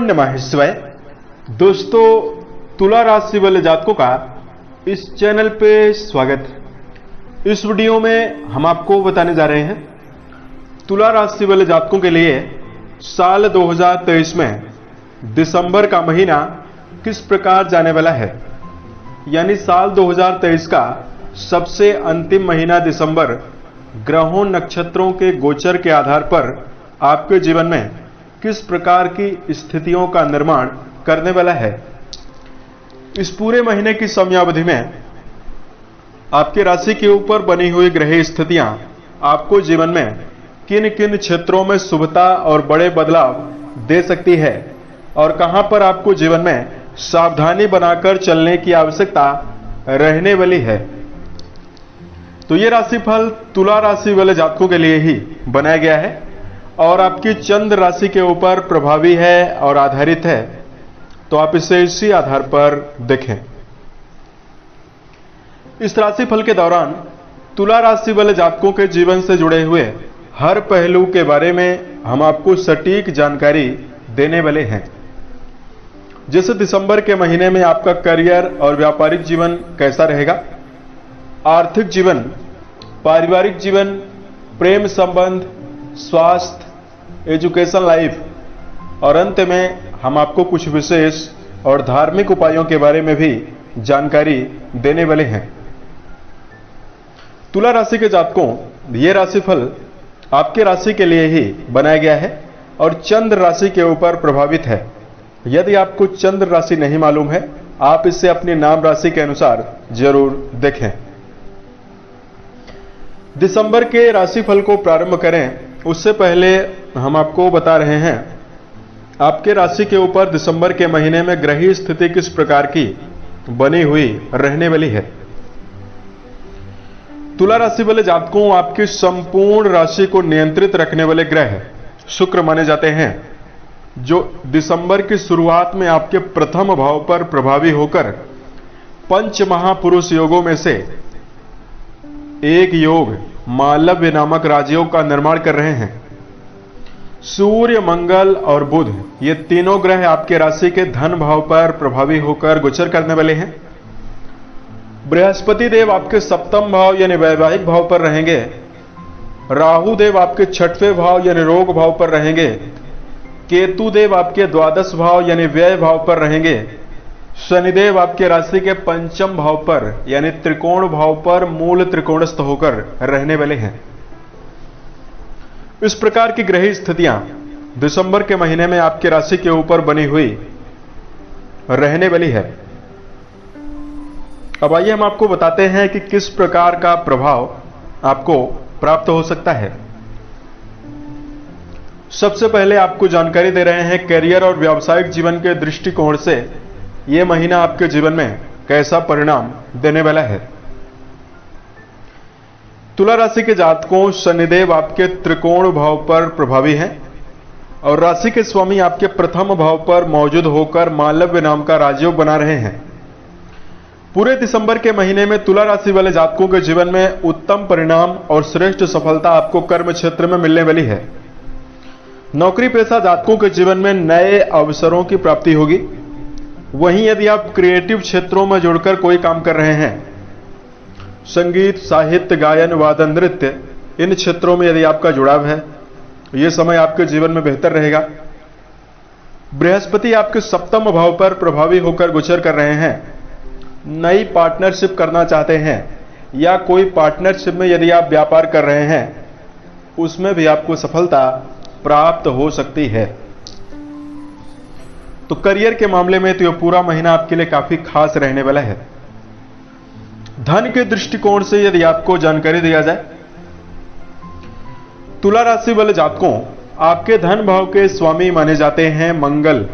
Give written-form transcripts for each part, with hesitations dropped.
नमः शिवाय। दोस्तों, तुला राशि वाले जातकों का इस चैनल पे स्वागत है। इस वीडियो में हम आपको बताने जा रहे हैं तुला राशि वाले जातकों के लिए साल 2023 में दिसंबर का महीना किस प्रकार जाने वाला है। यानी साल 2023 का सबसे अंतिम महीना दिसंबर ग्रहों नक्षत्रों के गोचर के आधार पर आपके जीवन में किस प्रकार की स्थितियों का निर्माण करने वाला है। इस पूरे महीने की समयावधि में आपके राशि के ऊपर बनी हुई ग्रह स्थितियां आपको जीवन में किन किन क्षेत्रों में शुभता और बड़े बदलाव दे सकती है और कहां पर आपको जीवन में सावधानी बनाकर चलने की आवश्यकता रहने वाली है। तो ये राशिफल तुला राशि वाले जातकों के लिए ही बनाया गया है और आपकी चंद्र राशि के ऊपर प्रभावी है और आधारित है, तो आप इसे इसी आधार पर देखें। इस राशिफल के दौरान तुला राशि वाले जातकों के जीवन से जुड़े हुए हर पहलू के बारे में हम आपको सटीक जानकारी देने वाले हैं। जैसे दिसंबर के महीने में आपका करियर और व्यापारिक जीवन कैसा रहेगा, आर्थिक जीवन, पारिवारिक जीवन, प्रेम संबंध, स्वास्थ्य, एजुकेशन लाइफ और अंत में हम आपको कुछ विशेष और धार्मिक उपायों के बारे में भी जानकारी देने वाले हैं। तुला राशि के जातकों, यह राशिफल आपके राशि के लिए ही बनाया गया है और चंद्र राशि के ऊपर प्रभावित है। यदि आपको चंद्र राशि नहीं मालूम है, आप इसे अपनी नाम राशि के अनुसार जरूर देखें। दिसंबर के राशिफल को प्रारंभ करें उससे पहले हम आपको बता रहे हैं आपके राशि के ऊपर दिसंबर के महीने में ग्रही स्थिति किस प्रकार की बनी हुई रहने वाली है। तुला राशि वाले जातकों, आपकी संपूर्ण राशि को नियंत्रित रखने वाले ग्रह शुक्र माने जाते हैं, जो दिसंबर की शुरुआत में आपके प्रथम भाव पर प्रभावी होकर पंच महापुरुष योगों में से एक योग मालव्य नामक राजयोग का निर्माण कर रहे हैं। सूर्य, मंगल और बुध, ये तीनों ग्रह आपके राशि के धन भाव पर प्रभावी होकर गोचर करने वाले हैं। बृहस्पति देव आपके सप्तम भाव यानी वैवाहिक भाव पर रहेंगे। राहु देव आपके छठवें भाव यानी रोग भाव पर रहेंगे। केतु देव आपके द्वादश भाव यानी व्यय भाव पर रहेंगे। शनिदेव आपके राशि के पंचम भाव पर यानी त्रिकोण भाव पर मूल त्रिकोणस्थ होकर रहने वाले हैं। इस प्रकार की ग्रह स्थितियां दिसंबर के महीने में आपके राशि के ऊपर बनी हुई रहने वाली है। अब आइए हम आपको बताते हैं कि किस प्रकार का प्रभाव आपको प्राप्त हो सकता है। सबसे पहले आपको जानकारी दे रहे हैं करियर और व्यावसायिक जीवन के दृष्टिकोण से यह महीना आपके जीवन में कैसा परिणाम देने वाला है। तुला राशि के जातकों, शनिदेव आपके त्रिकोण भाव पर प्रभावी हैं और राशि के स्वामी आपके प्रथम भाव पर मौजूद होकर मालव्य नाम का राजयोग बना रहे हैं। पूरे दिसंबर के महीने में तुला राशि वाले जातकों के जीवन में उत्तम परिणाम और श्रेष्ठ सफलता आपको कर्म क्षेत्र में मिलने वाली है। नौकरी पेशा जातकों के जीवन में नए अवसरों की प्राप्ति होगी। वहीं यदि आप क्रिएटिव क्षेत्रों में जुड़कर कोई काम कर रहे हैं, संगीत, साहित्य, गायन, वादन, नृत्य, इन क्षेत्रों में यदि आपका जुड़ाव है, यह समय आपके जीवन में बेहतर रहेगा। बृहस्पति आपके सप्तम भाव पर प्रभावी होकर गोचर कर रहे हैं। नई पार्टनरशिप करना चाहते हैं या कोई पार्टनरशिप में यदि आप व्यापार कर रहे हैं, उसमें भी आपको सफलता प्राप्त हो सकती है। तो करियर के मामले में तो यह पूरा महीना आपके लिए काफी खास रहने वाला है। धन के दृष्टिकोण से यदि आपको जानकारी दिया जाए, तुला राशि वाले जातकों, आपके धन भाव के स्वामी माने जाते हैं मंगल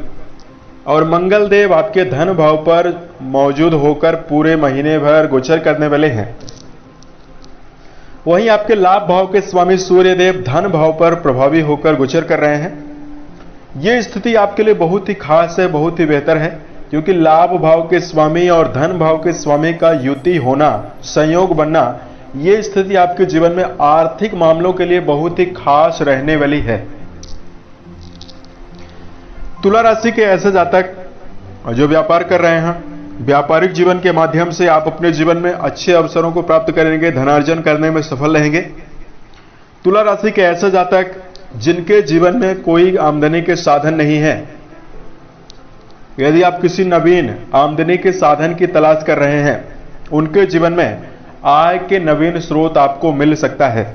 और मंगल देव आपके धन भाव पर मौजूद होकर पूरे महीने भर गोचर करने वाले हैं। वहीं आपके लाभ भाव के स्वामी सूर्य देव धन भाव पर प्रभावी होकर गोचर कर रहे हैं। यह स्थिति आपके लिए बहुत ही खास है, बहुत ही बेहतर है, क्योंकि लाभ भाव के स्वामी और धन भाव के स्वामी का युति होना, संयोग बनना, यह स्थिति आपके जीवन में आर्थिक मामलों के लिए बहुत ही खास रहने वाली है। तुला राशि के ऐसे जातक जो व्यापार कर रहे हैं, व्यापारिक जीवन के माध्यम से आप अपने जीवन में अच्छे अवसरों को प्राप्त करेंगे, धनार्जन करने में सफल रहेंगे। तुला राशि के ऐसे जातक जिनके जीवन में कोई आमदनी के साधन नहीं है, यदि आप किसी नवीन आमदनी के साधन की तलाश कर रहे हैं, उनके जीवन में आय के नवीन स्रोत आपको मिल सकता है।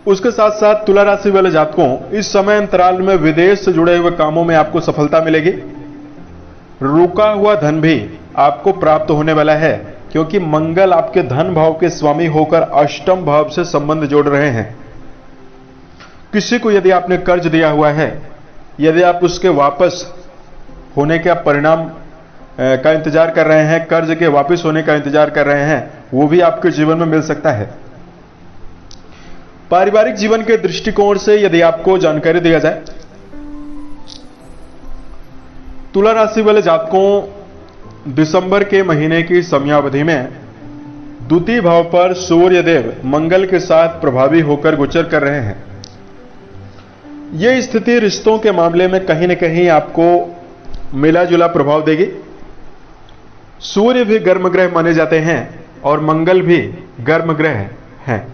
उसके साथ साथ तुला राशि वाले जातकों, इस समय अंतराल में विदेश से जुड़े हुए कामों में आपको सफलता मिलेगी। रुका हुआ धन भी आपको प्राप्त होने वाला है, क्योंकि मंगल आपके धन भाव के स्वामी होकर अष्टम भाव से संबंध जोड़ रहे हैं। किसी को यदि आपने कर्ज दिया हुआ है, यदि आप उसके वापस होने का परिणाम का इंतजार कर रहे हैं, कर्ज के वापस होने का इंतजार कर रहे हैं, वो भी आपके जीवन में मिल सकता है। पारिवारिक जीवन के दृष्टिकोण से यदि आपको जानकारी दिया जाए, तुला राशि वाले जातकों दिसंबर के महीने की समयावधि में द्वितीय भाव पर सूर्यदेव मंगल के साथ प्रभावी होकर गोचर कर रहे हैं। यह स्थिति रिश्तों के मामले में कहीं न कहीं आपको मिला जुला प्रभाव देगी। सूर्य भी गर्म ग्रह माने जाते हैं और मंगल भी गर्म ग्रह हैं,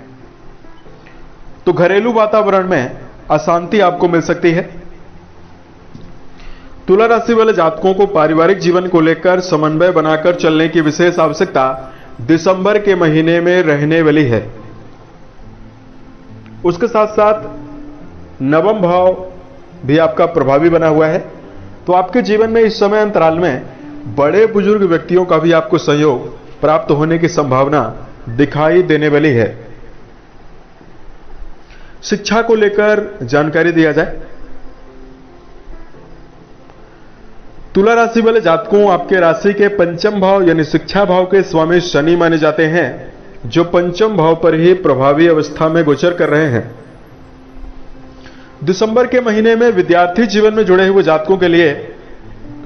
तो घरेलू वातावरण में अशांति आपको मिल सकती है। तुला राशि वाले जातकों को पारिवारिक जीवन को लेकर समन्वय बनाकर चलने की विशेष आवश्यकता दिसंबर के महीने में रहने वाली है। उसके साथ साथ नवम भाव भी आपका प्रभावी बना हुआ है, तो आपके जीवन में इस समय अंतराल में बड़े बुजुर्ग व्यक्तियों का भी आपको सहयोग प्राप्त होने की संभावना दिखाई देने वाली है। शिक्षा को लेकर जानकारी दिया जाए, तुला राशि वाले जातकों, आपके राशि के पंचम भाव यानी शिक्षा भाव के स्वामी शनि माने जाते हैं, जो पंचम भाव पर ही प्रभावी अवस्था में गोचर कर रहे हैं। दिसंबर के महीने में विद्यार्थी जीवन में जुड़े हुए जातकों के लिए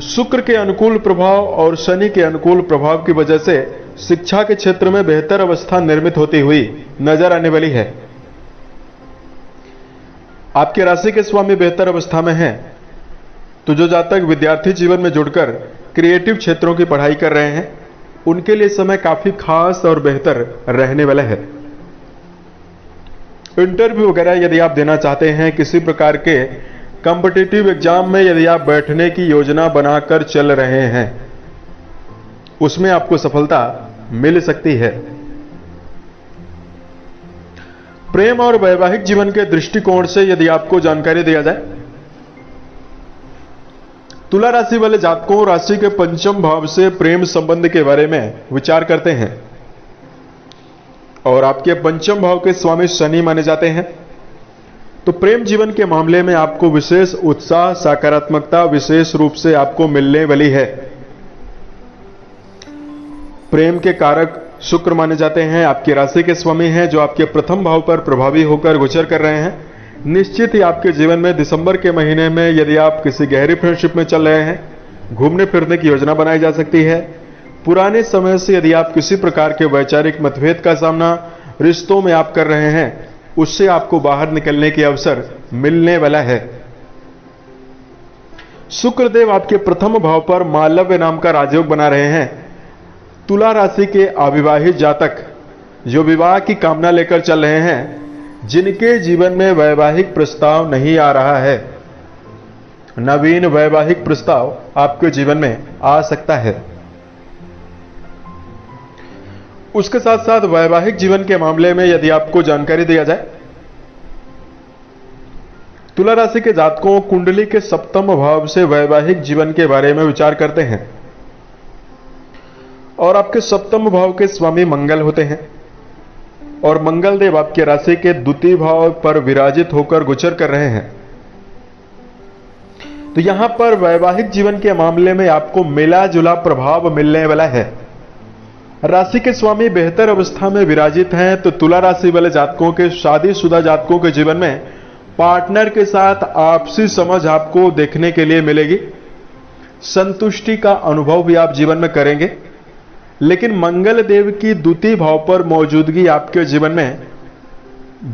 शुक्र के अनुकूल प्रभाव और शनि के अनुकूल प्रभाव की वजह से शिक्षा के क्षेत्र में बेहतर अवस्था निर्मित होती हुई नजर आने वाली है। आपके राशि के स्वामी बेहतर अवस्था में हैं, तो जो जातक विद्यार्थी जीवन में जुड़कर क्रिएटिव क्षेत्रों की पढ़ाई कर रहे हैं, उनके लिए समय काफी खास और बेहतर रहने वाला है। इंटरव्यू वगैरह यदि आप देना चाहते हैं, किसी प्रकार के कॉम्पिटिटिव एग्जाम में यदि आप बैठने की योजना बनाकर चल रहे हैं, उसमें आपको सफलता मिल सकती है। प्रेम और वैवाहिक जीवन के दृष्टिकोण से यदि आपको जानकारी दिया जाए, तुला राशि वाले जातकों राशि के पंचम भाव से प्रेम संबंध के बारे में विचार करते हैं और आपके पंचम भाव के स्वामी शनि माने जाते हैं, तो प्रेम जीवन के मामले में आपको विशेष उत्साह, सकारात्मकता विशेष रूप से आपको मिलने वाली है। प्रेम के कारक शुक्र माने जाते हैं, आपकी राशि के स्वामी हैं, जो आपके प्रथम भाव पर प्रभावी होकर गोचर कर रहे हैं। निश्चित ही आपके जीवन में दिसंबर के महीने में यदि आप किसी गहरी फ्रेंडशिप में चल रहे हैं, घूमने फिरने की योजना बनाई जा सकती है। पुराने समय से यदि आप किसी प्रकार के वैचारिक मतभेद का सामना रिश्तों में आप कर रहे हैं, उससे आपको बाहर निकलने की अवसर मिलने वाला है। शुक्रदेव आपके प्रथम भाव पर मालव्य नाम का राजयोग बना रहे हैं। तुला राशि के अविवाहित जातक जो विवाह की कामना लेकर चल रहे हैं, जिनके जीवन में वैवाहिक प्रस्ताव नहीं आ रहा है, नवीन वैवाहिक प्रस्ताव आपके जीवन में आ सकता है। उसके साथ साथ वैवाहिक जीवन के मामले में यदि आपको जानकारी दिया जाए, तुला राशि के जातकों कुंडली के सप्तम भाव से वैवाहिक जीवन के बारे में विचार करते हैं और आपके सप्तम भाव के स्वामी मंगल होते हैं और मंगल देव आपके राशि के द्वितीय भाव पर विराजित होकर गोचर कर रहे हैं। तो यहां पर वैवाहिक जीवन के मामले में आपको मिला जुला प्रभाव मिलने वाला है। राशि के स्वामी बेहतर अवस्था में विराजित हैं, तो तुला राशि वाले जातकों के शादीशुदा जातकों के जीवन में पार्टनर के साथ आपसी समझ आपको देखने के लिए मिलेगी। संतुष्टि का अनुभव भी आप जीवन में करेंगे, लेकिन मंगल देव की द्वितीय भाव पर मौजूदगी आपके जीवन में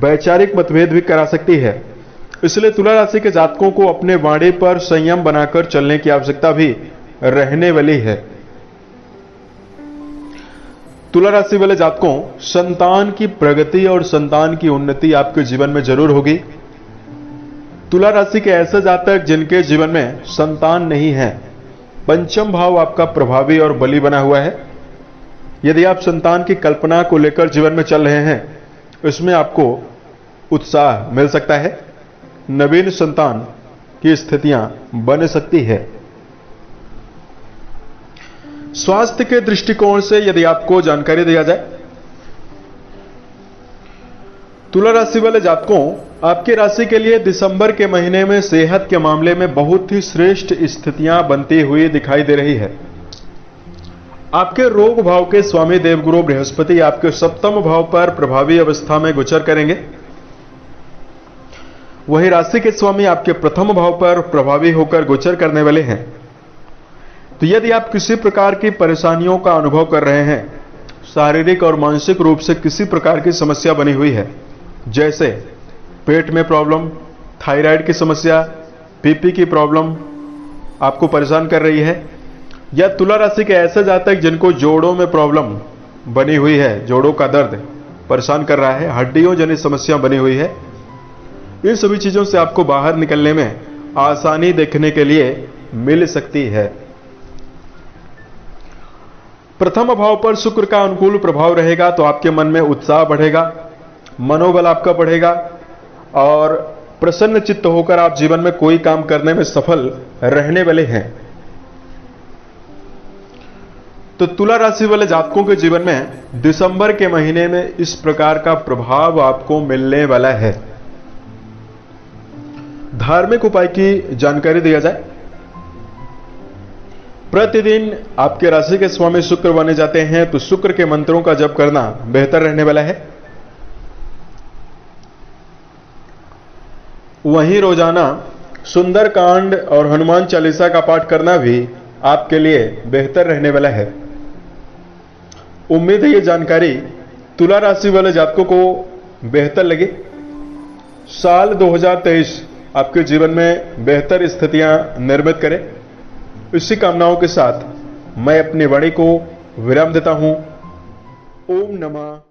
वैचारिक मतभेद भी करा सकती है। इसलिए तुला राशि के जातकों को अपने वाणी पर संयम बनाकर चलने की आवश्यकता भी रहने वाली है। तुला राशि वाले जातकों, संतान की प्रगति और संतान की उन्नति आपके जीवन में जरूर होगी। तुला राशि के ऐसे जातक जिनके जीवन में संतान नहीं है, पंचम भाव आपका प्रभावी और बली बना हुआ है। यदि आप संतान की कल्पना को लेकर जीवन में चल रहे हैं, इसमें आपको उत्साह मिल सकता है। नवीन संतान की स्थितियां बन सकती है। स्वास्थ्य के दृष्टिकोण से यदि आपको जानकारी दिया जाए, तुला राशि वाले जातकों, आपकी राशि के लिए दिसंबर के महीने में सेहत के मामले में बहुत ही श्रेष्ठ स्थितियां बनती हुई दिखाई दे रही है। आपके रोग भाव के स्वामी देवगुरु बृहस्पति आपके सप्तम भाव पर प्रभावी अवस्था में गोचर करेंगे। वही राशि के स्वामी आपके प्रथम भाव पर प्रभावी होकर गोचर करने वाले हैं। तो यदि आप किसी प्रकार की परेशानियों का अनुभव कर रहे हैं, शारीरिक और मानसिक रूप से किसी प्रकार की समस्या बनी हुई है, जैसे पेट में प्रॉब्लम, थायराइड की समस्या, बीपी की प्रॉब्लम आपको परेशान कर रही है, या तुला राशि के ऐसे जातक जिनको जोड़ों में प्रॉब्लम बनी हुई है, जोड़ों का दर्द परेशान कर रहा है, हड्डियों जनित समस्या बनी हुई है, इन सभी चीजों से आपको बाहर निकलने में आसानी देखने के लिए मिल सकती है। प्रथम भाव पर शुक्र का अनुकूल प्रभाव रहेगा तो आपके मन में उत्साह बढ़ेगा, मनोबल आपका बढ़ेगा और प्रसन्न चित्त होकर आप जीवन में कोई काम करने में सफल रहने वाले हैं। तो तुला राशि वाले जातकों के जीवन में दिसंबर के महीने में इस प्रकार का प्रभाव आपको मिलने वाला है। धार्मिक उपाय की जानकारी दिया जाए, प्रतिदिन आपके राशि के स्वामी शुक्र बने जाते हैं, तो शुक्र के मंत्रों का जप करना बेहतर रहने वाला है। वहीं रोजाना सुंदरकांड और हनुमान चालीसा का पाठ करना भी आपके लिए बेहतर रहने वाला है। उम्मीद है ये जानकारी तुला राशि वाले जातकों को बेहतर लगे। साल 2023 आपके जीवन में बेहतर स्थितियां निर्मित करें, इसी कामनाओं के साथ मैं अपनी वाणी को विराम देता हूं। ओम नमः